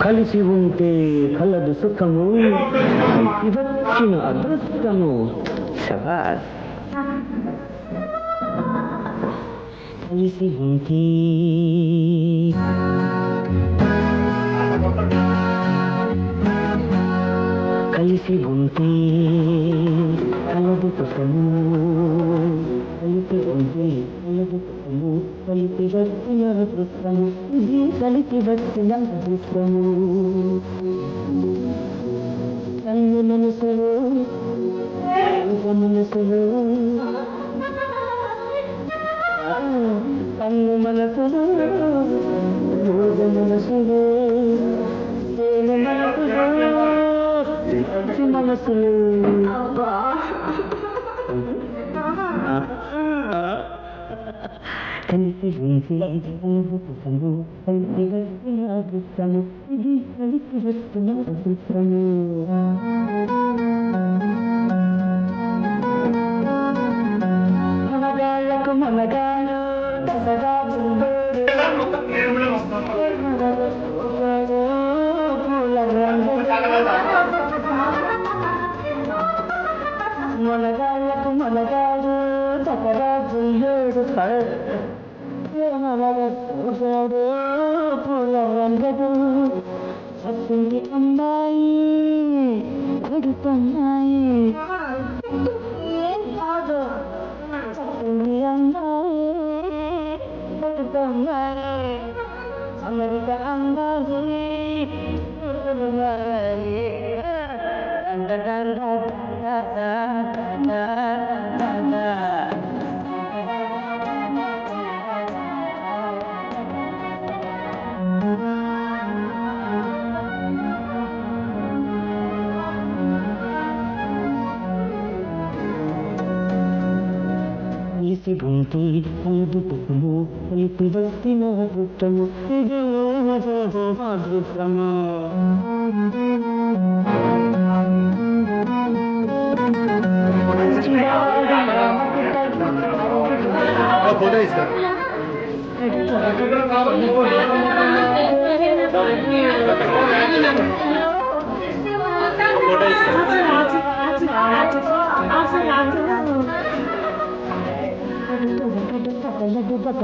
కలిసి ఉంటే కలదు సుఖము, కలిసి వచ్చిన అదృష్టము. శభాష్. కలిసి ఉంటే కలిసి ఉంటే కలదు సుఖము, కలిసి ఉంటే కలదు సుఖము, కలిసి వచ్చిన అదృష్టము. ఇది కలిసి వచ్చిన అదృష్టము. కన్ను మనసులు మనసులు కన్ను మనసులు మనసులు మనసులు మనసులు కలిసి ఉంటే సుఖము, కలిసి వచ్చిన అదృష్టము. ఇది కలిసి వచ్చిన అదృష్టము. మనగాళ్ళకు మనగాళ్ళు మనగాళ్ళకు మనగాడు తగరా పుల్లేడు పూల రంగడు అత్తింది అమ్మాయి కొడుతున్నాయి. అత్తింది అమ్మాయి కొడుతున్నాయి. అమెరికా అమ్మాయి కలిసి ఉంటే కలదు సుఖము, కలిసి వచ్చిన అదృష్టము. ఇది అదృష్టము. ఫోటో ఇస్తారు. Da